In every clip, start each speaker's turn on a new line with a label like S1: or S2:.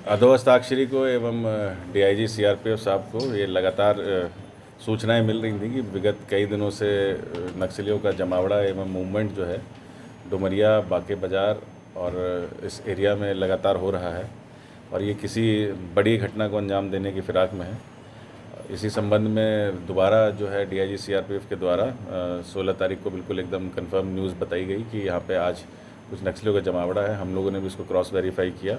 S1: अधोहस्ताक्षरी को एवं DIG CRPF साहब को ये लगातार सूचनाएं मिल रही थी कि विगत कई दिनों से नक्सलियों का जमावड़ा एवं मूवमेंट जो है डुमरिया, बाके बाज़ार और इस एरिया में लगातार हो रहा है और ये किसी बड़ी घटना को अंजाम देने की फिराक में है। इसी संबंध में दोबारा जो है डीआईजी सीआरपीएफ के द्वारा 16 तारीख को बिल्कुल एकदम कंफर्म न्यूज़ बताई गई कि यहाँ पे आज कुछ नक्सलियों का जमावड़ा है। हम लोगों ने भी इसको क्रॉस वेरीफाई किया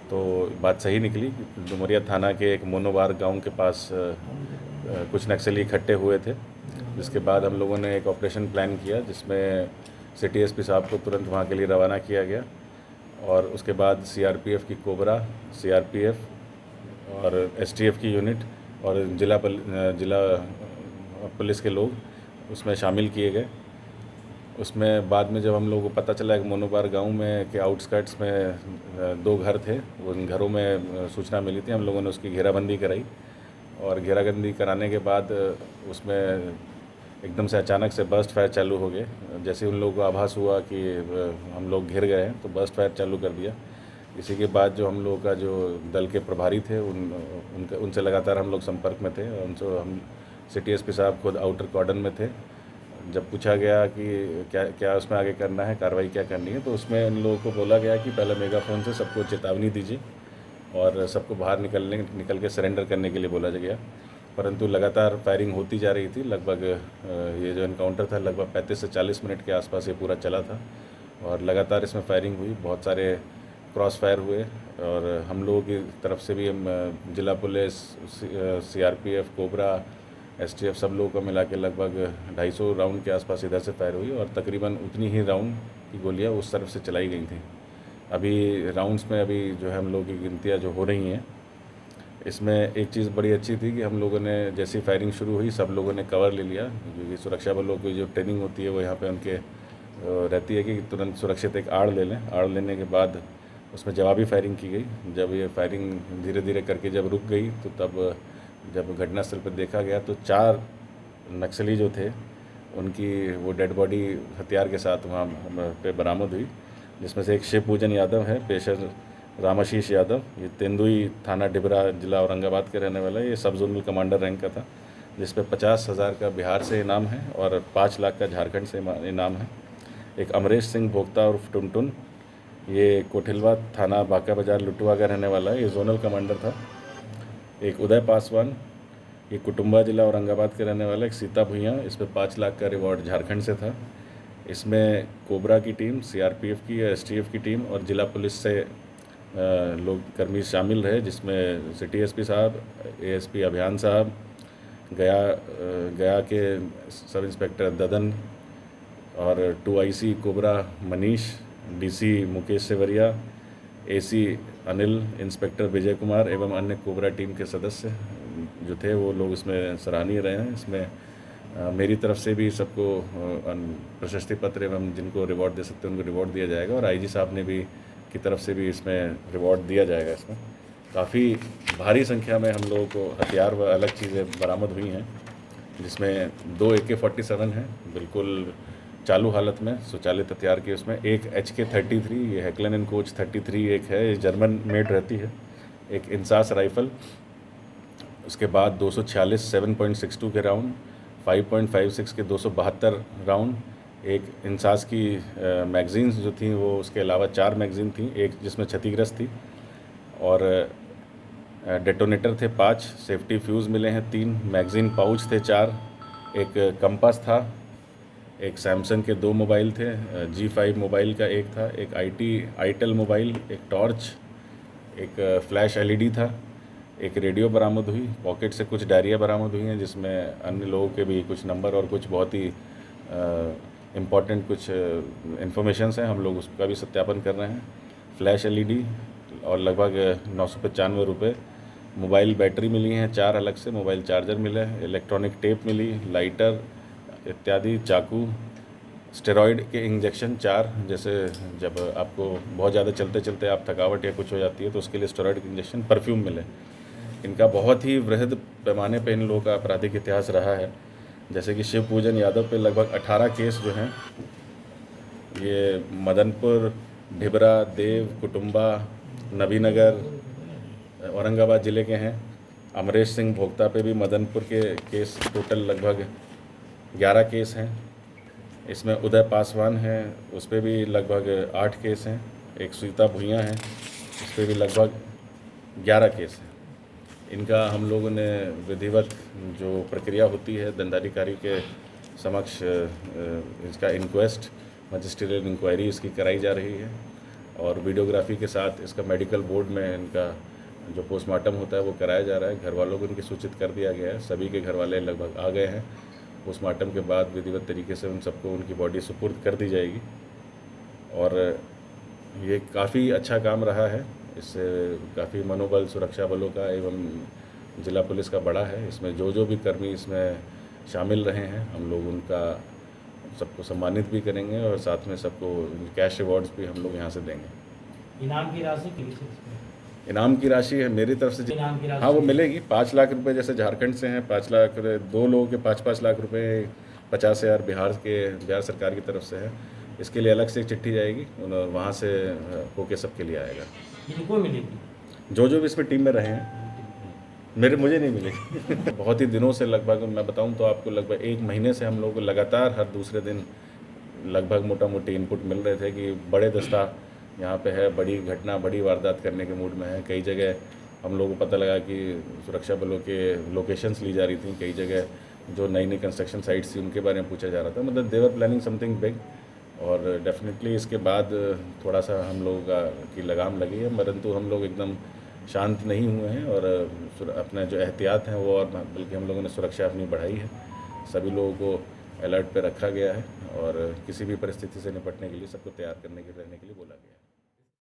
S1: तो बात सही निकली कि डुमरिया थाना के एक मोनोवार गांव के पास कुछ नक्सली इकट्ठे हुए थे, जिसके बाद हम लोगों ने एक ऑपरेशन प्लान किया जिसमें सिटी एसपी साहब को तुरंत वहां के लिए रवाना किया गया और उसके बाद सीआरपीएफ की कोबरा, सीआरपीएफ और एसटीएफ की यूनिट और जिला पुलिस के लोग उसमें शामिल किए गए। उसमें बाद में जब हम लोगों को पता चला कि मोनोबार गांव में के आउटस्कर्ट्स में 2 घर थे, उन घरों में सूचना मिली थी, हम लोगों ने उसकी घेराबंदी कराई और घेराबंदी कराने के बाद उसमें एकदम से अचानक से बर्स्ट फायर चालू हो गए। जैसे उन लोगों को आभास हुआ कि हम लोग घिर गए हैं तो बर्स्ट फायर चालू कर दिया। इसी के बाद जो हम लोगों का जो दल के प्रभारी थे उनसे लगातार हम लोग संपर्क में थे और उनसे हम सिटी एसपी साहब खुद आउटर कॉर्डन में थे। जब पूछा गया कि क्या क्या उसमें आगे करना है, कार्रवाई क्या करनी है, तो उसमें उन लोगों को बोला गया कि पहले मेगाफोन से सबको चेतावनी दीजिए और सबको बाहर निकल के सरेंडर करने के लिए बोला गया। परंतु लगातार फायरिंग होती जा रही थी। लगभग ये जो इनकाउंटर था लगभग 35 से 40 मिनट के आसपास ये पूरा चला था और लगातार इसमें फायरिंग हुई, बहुत सारे क्रॉस फायर हुए और हम लोगों की तरफ से भी हम जिला पुलिस, सीआरपीएफ, कोबरा, एसटीएफ सब लोगों को मिला के लगभग 250 राउंड के आसपास इधर से फायर हुई और तकरीबन उतनी ही राउंड की गोलियां उस तरफ से चलाई गई थी। अभी राउंड्स में अभी जो है हम लोगों की गिनतियाँ जो हो रही हैं, इसमें एक चीज़ बड़ी अच्छी थी कि हम लोगों ने जैसी फायरिंग शुरू हुई सब लोगों ने कवर ले लिया, क्योंकि सुरक्षा बलों की जो ट्रेनिंग होती है वो यहाँ पे उनके रहती है कि तुरंत सुरक्षित एक आड़ ले लें। आड़ लेने के बाद उसमें जवाबी फायरिंग की गई। जब ये फायरिंग धीरे धीरे करके जब रुक गई तो तब जब घटनास्थल पर देखा गया तो 4 नक्सली जो थे उनकी वो डेड बॉडी हथियार के साथ वहाँ पे बरामद हुई, जिसमें से एक शिव पूजन यादव है, पेशर रामाशीष यादव, ये तेंदुई थाना डिबरा जिला औरंगाबाद के रहने वाला है। ये सब जोनल कमांडर रैंक का था, जिस पे 50,000 का बिहार से इनाम है और 5 लाख का झारखंड से इनाम है। एक अमरेश सिंह भोक्ता उर्फ टुनटुन, ये कोठिलवा थाना बाका बाजार लुटवा का रहने वाला है, ये जोनल कमांडर था। एक उदय पासवान, ये कुटुम्बा जिला औरंगाबाद के रहने वाला। एक सीता भुइयाँ, इस पर 5 लाख का रिवॉर्ड झारखंड से था। इसमें कोबरा की टीम, सीआरपीएफ की, एसटीएफ की टीम और जिला पुलिस से लोग कर्मी शामिल रहे, जिसमें सिटी एसपी साहब, एएसपी अभियान साहब, गया के सब इंस्पेक्टर ददन और 2IC cobra Manish, DC Mukesh Sevariya, AC Anil, inspector Vijay Kumar एवं अन्य कोबरा टीम के सदस्य जो थे वो लोग इसमें सराहनीय रहे हैं। इसमें मेरी तरफ से भी सबको प्रशस्ति पत्र एवं जिनको रिवॉर्ड दे सकते हैं उनको रिवॉर्ड दिया जाएगा और आईजी साहब ने भी की तरफ से भी इसमें रिवॉर्ड दिया जाएगा। इसमें काफ़ी भारी संख्या में हम लोगों को हथियार व अलग चीज़ें बरामद हुई हैं, जिसमें 2 AK-47 हैं बिल्कुल चालू हालत में, स्वचालित हथियार के। उसमें एक HK-33, ये हैकलन एंड कोच 33 एक है, ये जर्मन मेड रहती है। एक इंसास राइफ़ल, उसके बाद 246 7.62 के राउंड, 5.56 के 272 राउंड, एक इंसास की मैगज़ीन्स जो थी वो उसके अलावा 4 मैगज़ीन थी, एक जिसमें क्षतिग्रस्त थी और डेटोनेटर थे 5, सेफ्टी फ्यूज़ मिले हैं 3, मैगज़ीन पाउच थे 4, एक कंपास था, एक सैमसंग के 2 मोबाइल थे, G5 मोबाइल का एक था, एक आईटेल मोबाइल, एक टॉर्च, एक फ्लैश LED था, एक रेडियो बरामद हुई। पॉकेट से कुछ डायरिया बरामद हुई हैं, जिसमें अन्य लोगों के भी कुछ नंबर और कुछ बहुत ही इम्पॉर्टेंट कुछ इन्फॉर्मेशंस हैं, हम लोग उसका भी सत्यापन कर रहे हैं। फ्लैश LED और लगभग 995 रुपये। मोबाइल बैटरी मिली हैं 4 अलग से, मोबाइल चार्जर मिले, इलेक्ट्रॉनिक टेप मिली, लाइटर इत्यादि, चाकू, स्टेरॉइड के इंजेक्शन 4, जैसे जब आपको बहुत ज़्यादा चलते चलते आप थकावट या कुछ हो जाती है तो उसके लिए स्टेरॉइड के इंजेक्शन, परफ्यूम मिले। इनका बहुत ही वृहद पैमाने पे इन लोगों का आपराधिक इतिहास रहा है। जैसे कि शिव पूजन यादव पे लगभग 18 केस जो हैं, ये मदनपुर, ढिबरा, देव, कुटुम्बा, नबीनगर, औरंगाबाद ज़िले के हैं। अमरेश सिंह भोक्ता पे भी मदनपुर के केस टोटल लगभग 11 केस हैं। इसमें उदय पासवान है, उस पर भी लगभग 8 केस हैं। एक सुनीता भुइयाँ हैं, उस पर भी लगभग 11 केस हैं। इनका हम लोगों ने विधिवत जो प्रक्रिया होती है दंडाधिकारी के समक्ष इसका इंक्वेस्ट मजिस्ट्रियल इंक्वायरी इसकी कराई जा रही है और वीडियोग्राफी के साथ इसका मेडिकल बोर्ड में इनका जो पोस्टमार्टम होता है वो कराया जा रहा है। घर वालों को इनकी सूचित कर दिया गया है। सभी के घर वाले लगभग आ गए हैं। पोस्टमार्टम के बाद विधिवत तरीके से उन सबको उनकी बॉडी सुपुर्द कर दी जाएगी और ये काफ़ी अच्छा काम रहा है। इससे काफ़ी मनोबल सुरक्षा बलों का एवं जिला पुलिस का बढ़ा है। इसमें जो भी कर्मी इसमें शामिल रहे हैं हम लोग उनका सबको सम्मानित भी करेंगे और साथ में सबको कैश रिवॉर्ड्स भी हम लोग यहाँ से देंगे।
S2: इनाम की राशि
S1: इनाम की राशि है मेरी तरफ से
S2: इनाम की राशि
S1: हाँ वो मिलेगी 5 लाख रुपए। जैसे झारखंड से हैं 5 लाख, 2 लोगों के 5-5 लाख रुपए, 50,000 बिहार सरकार की तरफ से है। इसके लिए अलग से एक चिट्ठी जाएगी, वहाँ से होके सबके लिए आएगा।
S2: इनको मिलेगी
S1: जो भी इसमें टीम में रहे हैं मुझे नहीं मिलेगी। बहुत ही दिनों से लगभग मैं बताऊं तो आपको लगभग 1 महीने से हम लोग को लगातार हर दूसरे दिन लगभग मोटा मोटी इनपुट मिल रहे थे कि बड़े दस्ता यहाँ पे है, बड़ी घटना बड़ी वारदात करने के मूड में है। कई जगह हम लोगों को पता लगा कि सुरक्षा बलों के लोकेशंस ली जा रही थी। कई जगह जो नई कंस्ट्रक्शन साइट्स थी उनके बारे में पूछा जा रहा था। मतलब दे वर प्लानिंग समथिंग बिग और डेफिनेटली इसके बाद थोड़ा सा हम लोगों की लगाम लगी है, परंतु हम लोग एकदम शांत नहीं हुए हैं और अपना जो एहतियात हैं वो और बल्कि हम लोगों ने सुरक्षा अपनी बढ़ाई है। सभी लोगों को अलर्ट पे रखा गया है और किसी भी परिस्थिति से निपटने के लिए सबको तैयार रहने के लिए बोला गया है।